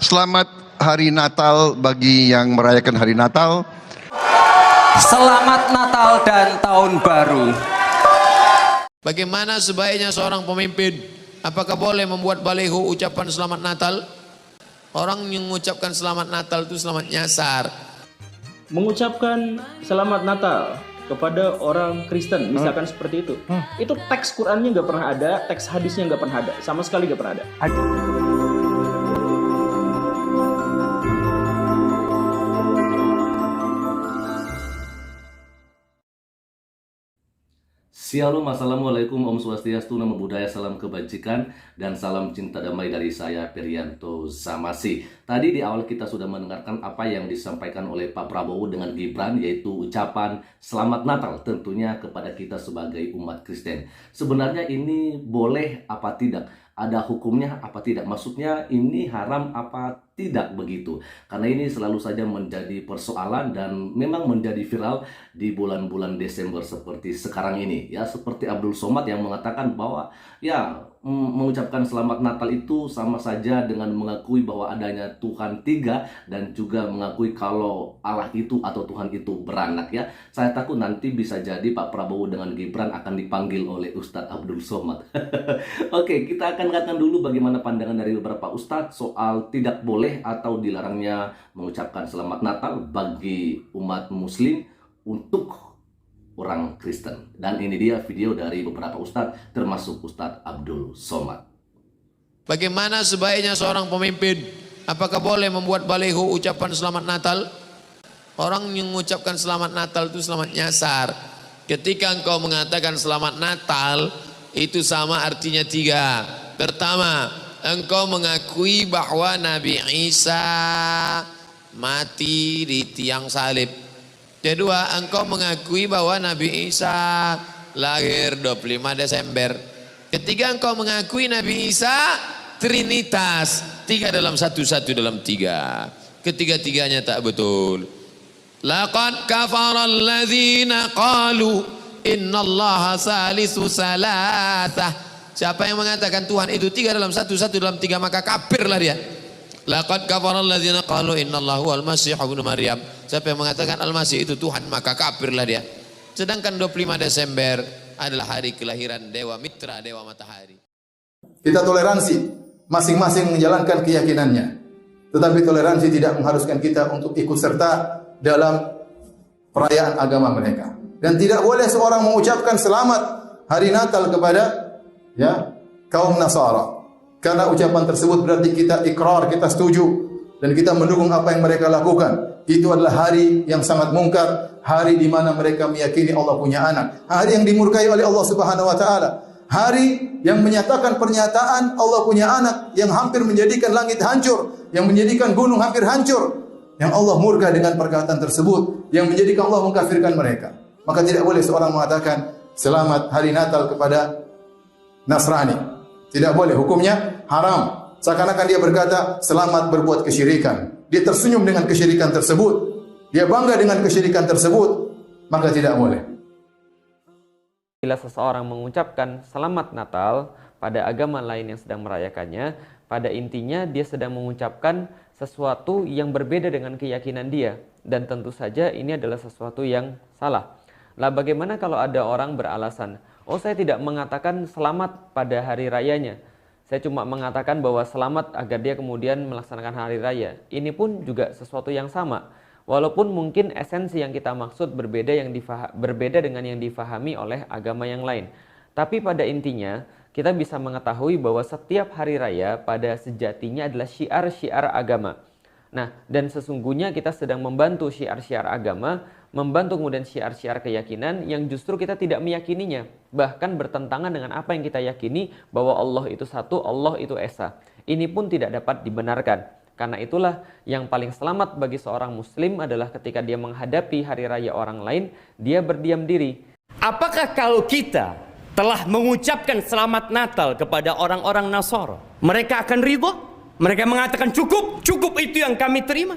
Selamat Hari Natal bagi yang merayakan Hari Natal. Selamat Natal dan Tahun Baru. Bagaimana sebaiknya seorang pemimpin? Apakah boleh membuat baliho ucapan Selamat Natal? Orang yang mengucapkan Selamat Natal itu selamat nyasar. Mengucapkan Selamat Natal kepada orang Kristen, misalkan seperti itu. Itu teks Qurannya nggak pernah ada, teks hadisnya nggak pernah ada, sama sekali nggak pernah ada. Shalom, assalamualaikum, Om Swastiastu, Namo Buddhaya, salam kebajikan dan salam cinta damai dari saya Perianto Samasi. Tadi di awal kita sudah mendengarkan apa yang disampaikan oleh Pak Prabowo dengan Gibran, yaitu ucapan Selamat Natal tentunya kepada kita sebagai umat Kristen. Sebenarnya ini boleh apa tidak? Ada hukumnya apa tidak? Maksudnya ini haram apa tidak begitu? Karena ini selalu saja menjadi persoalan dan memang menjadi viral di bulan-bulan Desember seperti sekarang ini. Ya, seperti Abdul Somad yang mengatakan bahwa ya mengucapkan Selamat Natal itu sama saja dengan mengakui bahwa adanya Tuhan tiga dan juga mengakui kalau Allah itu atau Tuhan itu beranak ya. Saya takut nanti bisa jadi Pak Prabowo dengan Gibran akan dipanggil oleh Ustadz Abdul Somad. Oke, kita akan katakan dulu bagaimana pandangan dari beberapa Ustadz soal tidak boleh atau dilarangnya mengucapkan Selamat Natal bagi umat Muslim untuk orang Kristen. Dan ini dia video dari beberapa Ustadz, termasuk Ustadz Abdul Somad. Bagaimana sebaiknya seorang pemimpin? Apakah boleh membuat baliho ucapan Selamat Natal? Orang yang mengucapkan Selamat Natal itu selamat nyasar. Ketika engkau mengatakan Selamat Natal, itu sama artinya tiga. Pertama, engkau mengakui bahwa Nabi Isa mati di tiang salib. Kedua, engkau mengakui bahwa Nabi Isa lahir 25 Desember. Ketiga, engkau mengakui Nabi Isa Trinitas, tiga dalam satu, satu dalam tiga. Ketiga-tiganya tak betul. Laqad kafara alladzina qalu innallaha salisu salasah. Siapa yang mengatakan Tuhan itu tiga dalam satu, satu dalam tiga, maka kafirlah dia. Laqad kafara alladzina qalu innallahu al-masih ibnu Maryam. Siapa yang mengatakan Al-Masih itu Tuhan, maka kafirlah dia. Sedangkan 25 Desember adalah hari kelahiran Dewa Mitra, Dewa Matahari. Kita toleransi, masing-masing menjalankan keyakinannya. Tetapi toleransi tidak mengharuskan kita untuk ikut serta dalam perayaan agama mereka. Dan tidak boleh seorang mengucapkan selamat hari Natal kepada kaum Nasara. Karena ucapan tersebut berarti kita ikrar, kita setuju dan kita mendukung apa yang mereka lakukan. Itu adalah hari yang sangat mungkar, hari di mana mereka meyakini Allah punya anak, hari yang dimurkai oleh Allah Subhanahu wa taala, hari yang menyatakan pernyataan Allah punya anak yang hampir menjadikan langit hancur, yang menjadikan gunung hampir hancur, yang Allah murka dengan perkataan tersebut, yang menjadikan Allah mengkafirkan mereka. Maka tidak boleh seorang mengatakan selamat hari Natal kepada Nasrani. Tidak boleh, hukumnya haram. Seakan-akan dia berkata selamat berbuat kesyirikan. Dia tersenyum dengan kesyirikan tersebut. Dia bangga dengan kesyirikan tersebut. Maka tidak boleh. Bila seseorang mengucapkan Selamat Natal pada agama lain yang sedang merayakannya, pada intinya dia sedang mengucapkan sesuatu yang berbeda dengan keyakinan dia. Dan tentu saja ini adalah sesuatu yang salah. Lah bagaimana kalau ada orang beralasan, oh saya tidak mengatakan selamat pada hari rayanya. Saya cuma mengatakan bahwa selamat agar dia kemudian melaksanakan hari raya. Ini pun juga sesuatu yang sama. Walaupun mungkin esensi yang kita maksud berbeda dengan yang difahami oleh agama yang lain. Tapi pada intinya kita bisa mengetahui bahwa setiap hari raya pada sejatinya adalah syiar-syiar agama. Nah, dan sesungguhnya kita sedang membantu syiar-syiar agama, membantu kemudian syiar-syiar keyakinan yang justru kita tidak meyakininya. Bahkan bertentangan dengan apa yang kita yakini bahwa Allah itu satu, Allah itu esa. Ini pun tidak dapat dibenarkan. Karena itulah yang paling selamat bagi seorang muslim adalah ketika dia menghadapi hari raya orang lain, dia berdiam diri. Apakah kalau kita telah mengucapkan Selamat Natal kepada orang-orang Nasara, mereka akan ridha? Mereka mengatakan cukup, cukup itu yang kami terima.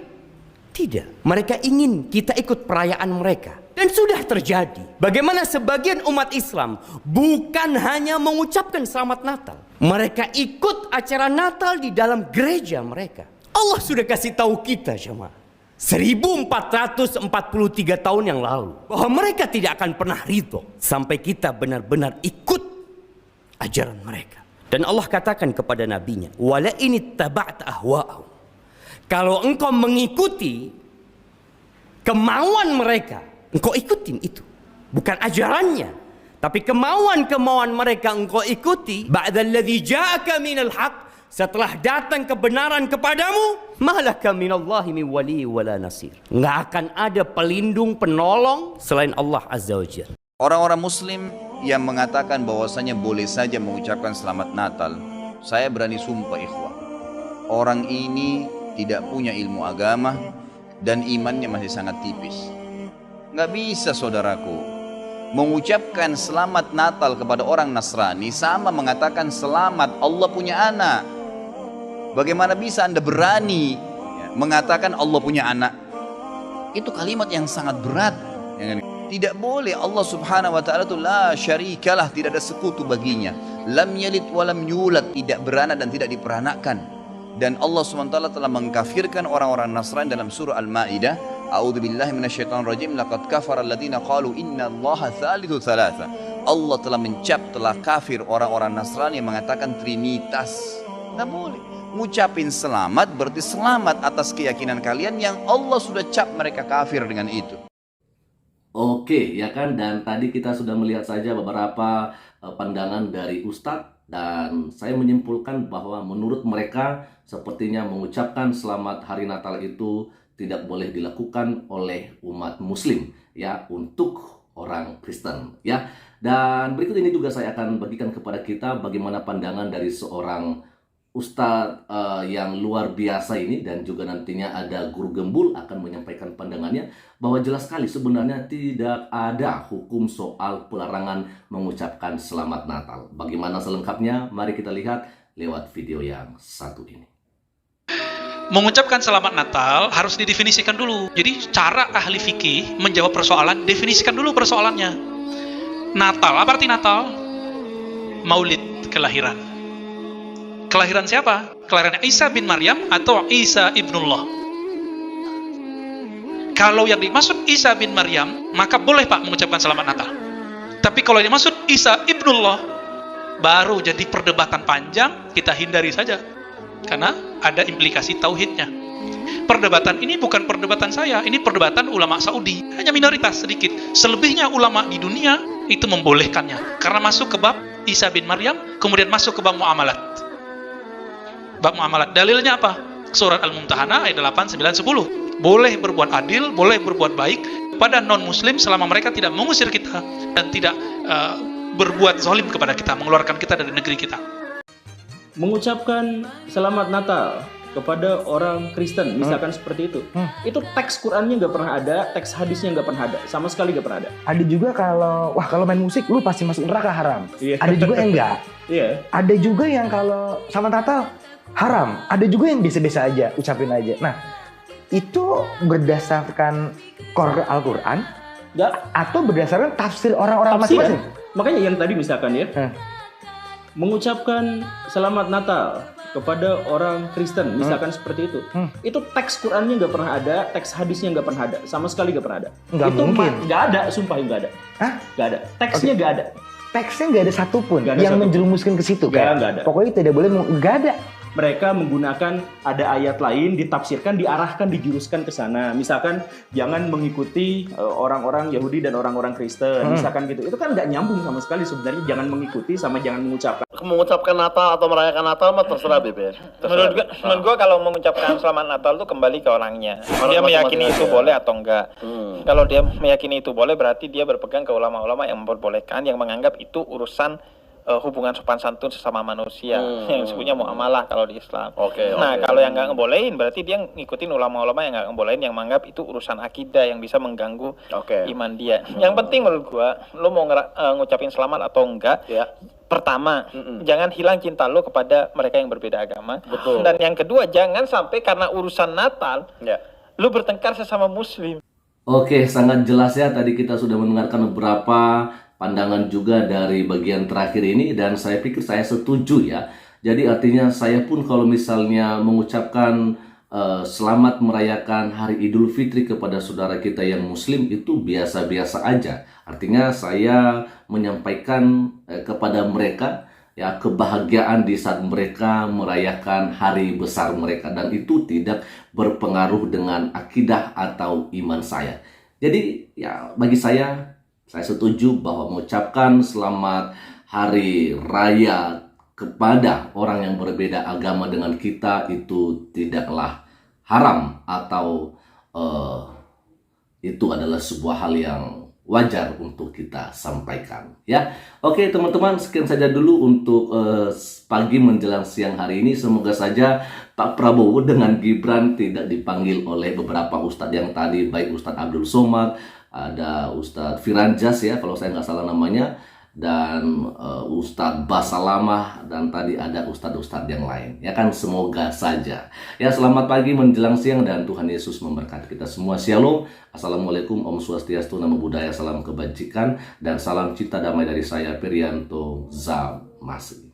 Tidak, mereka ingin kita ikut perayaan mereka. Dan sudah terjadi. Bagaimana sebagian umat Islam bukan hanya mengucapkan Selamat Natal. Mereka ikut acara Natal di dalam gereja mereka. Allah sudah kasih tahu kita jemaah 1443 tahun yang lalu bahwa mereka tidak akan pernah ridho sampai kita benar-benar ikut ajaran mereka. Dan Allah katakan kepada nabinya, wala ini taba'ta ahwa'ahum, kalau engkau mengikuti kemauan mereka, engkau ikutin itu, bukan ajarannya, tapi kemauan-kemauan mereka engkau ikuti. Ba'dalladzi ja'aka minal haq, setelah datang kebenaran kepadamu, malaka minallahi min wali wala nasir. Enggak akan ada pelindung penolong selain Allah Azza wa Jalla. Orang-orang muslim yang mengatakan bahwasanya boleh saja mengucapkan selamat Natal, saya berani sumpah ikhwah, orang ini tidak punya ilmu agama dan imannya masih sangat tipis. Nggak bisa saudaraku mengucapkan selamat Natal kepada orang Nasrani sama mengatakan selamat Allah punya anak. Bagaimana bisa Anda berani mengatakan Allah punya anak? Itu kalimat yang sangat berat. Tidak boleh. Allah subhanahu wa ta'ala itu la syarikalah, tidak ada sekutu baginya. Lam yalid walam yulad, tidak beranak dan tidak diperanakkan. Dan Allah subhanahu wa ta'ala telah mengkafirkan orang-orang Nasrani dalam surah Al-Ma'idah. A'udzubillahi minasyaitonirrajim, laqad kafara alladziina qalu innallaha tsalitsu tsalatsa. Allah telah telah kafir orang-orang Nasrani yang mengatakan trinitas. Tidak boleh. Ngucapin selamat berarti selamat atas keyakinan kalian yang Allah sudah cap mereka kafir dengan itu. Oke, ya kan, dan tadi kita sudah melihat saja beberapa pandangan dari Ustadz, dan saya menyimpulkan bahwa menurut mereka sepertinya mengucapkan selamat hari Natal itu tidak boleh dilakukan oleh umat muslim ya, untuk orang Kristen ya. Dan berikut ini juga saya akan bagikan kepada kita bagaimana pandangan dari seorang Ustadz yang luar biasa ini, dan juga nantinya ada Guru Gembul akan menyampaikan pandangannya bahwa jelas sekali sebenarnya tidak ada hukum soal pelarangan mengucapkan selamat Natal. Bagaimana selengkapnya? Mari kita lihat lewat video yang satu ini. Mengucapkan selamat Natal harus didefinisikan dulu. Jadi cara ahli fikih menjawab persoalan, definisikan dulu persoalannya. Natal, apa arti Natal? Maulid, kelahiran. Kelahiran siapa? Kelahiran Isa bin Maryam atau Isa ibnullah. Kalau yang dimaksud Isa bin Maryam, maka boleh Pak mengucapkan selamat Natal. Tapi kalau yang dimaksud Isa ibnullah, baru jadi perdebatan panjang, kita hindari saja. Karena ada implikasi tauhidnya. Perdebatan ini bukan perdebatan saya, ini perdebatan ulama Saudi. Hanya minoritas sedikit. Selebihnya ulama di dunia itu membolehkannya. Karena masuk ke bab Isa bin Maryam, kemudian masuk ke bab muamalat. Bab muamalat. Dalilnya apa? Surat Al-Mumtahanah ayat 8, 9, 10. Boleh berbuat adil, boleh berbuat baik pada non-muslim selama mereka tidak mengusir kita dan tidak berbuat zalim kepada kita, mengeluarkan kita dari negeri kita. Mengucapkan selamat Natal kepada orang Kristen, misalkan seperti itu teks Qurannya nggak pernah ada, teks hadisnya nggak pernah ada, sama sekali nggak pernah ada. Ada juga kalau main musik lu pasti masuk neraka haram. Iya. Ada juga yang enggak. Iya. Ada juga yang kalau selamat Natal haram. Ada juga yang biasa-biasa aja, ucapin aja. Nah, itu berdasarkan Al-Quran atau berdasarkan tafsir orang-orang masing-masing. Makanya yang tadi misalkan ya, mengucapkan selamat Natal kepada orang Kristen, misalkan seperti itu teks Qurannya nggak pernah ada, teks hadisnya nggak pernah ada, sama sekali nggak pernah ada. Nggak mungkin. Nggak ada, sumpah nggak ada. Hah? Nggak ada. Teksnya nggak ada. Teksnya nggak ada satupun yang menjerumuskan ke situ. Nggak ada. Pokoknya tidak boleh, nggak ada. Mereka menggunakan ada ayat lain, ditafsirkan, diarahkan, dijuruskan ke sana. Misalkan jangan mengikuti orang-orang Yahudi dan orang-orang Kristen, misalkan gitu. Itu kan nggak nyambung sama sekali sebenarnya. Jangan mengikuti sama jangan mengucapkan. Mengucapkan Natal atau merayakan Natal mah terserah Bebe. Menurut gua kalau mengucapkan selamat Natal itu kembali ke orangnya. Dia meyakini itu boleh atau enggak. Kalau dia meyakini itu boleh, berarti dia berpegang ke ulama-ulama yang memperbolehkan, yang menganggap itu urusan hubungan sopan santun sesama manusia yang disebutnya muamalah kalau di Islam. Nah, kalau yang nggak ngebolehin berarti dia ngikutin ulama-ulama yang nggak ngebolehin, yang menganggap itu urusan akidah yang bisa mengganggu iman dia. Yang penting menurut gua, lo mau ngucapin selamat atau enggak, pertama, jangan hilang cinta lo kepada mereka yang berbeda agama. Betul. Dan yang kedua, jangan sampai karena urusan Natal lo bertengkar sesama muslim. Oke, sangat jelas ya, tadi kita sudah mendengarkan beberapa pandangan juga dari bagian terakhir ini, dan saya pikir saya setuju ya. Jadi artinya saya pun kalau misalnya mengucapkan selamat merayakan hari Idul Fitri kepada saudara kita yang muslim itu biasa-biasa aja. Artinya saya menyampaikan kepada mereka ya kebahagiaan di saat mereka merayakan hari besar mereka, dan itu tidak berpengaruh dengan akidah atau iman saya. Jadi ya bagi saya setuju bahwa mengucapkan selamat hari raya kepada orang yang berbeda agama dengan kita itu tidaklah haram atau itu adalah sebuah hal yang wajar untuk kita sampaikan ya. Oke teman-teman, sekian saja dulu untuk pagi menjelang siang hari ini. Semoga saja Pak Prabowo dengan Gibran tidak dipanggil oleh beberapa ustadz yang tadi, baik Ustadz Abdul Somad, ada Ustadz Firanjas ya kalau saya nggak salah namanya, dan Ustadz Basalamah, dan tadi ada ustadz-ustadz yang lain ya kan. Semoga saja ya. Selamat pagi menjelang siang dan Tuhan Yesus memberkati kita semua. Shalom, assalamualaikum, Om Swastiastu, Namo Buddhaya, salam kebajikan dan salam cinta damai dari saya Perianto Zamasi.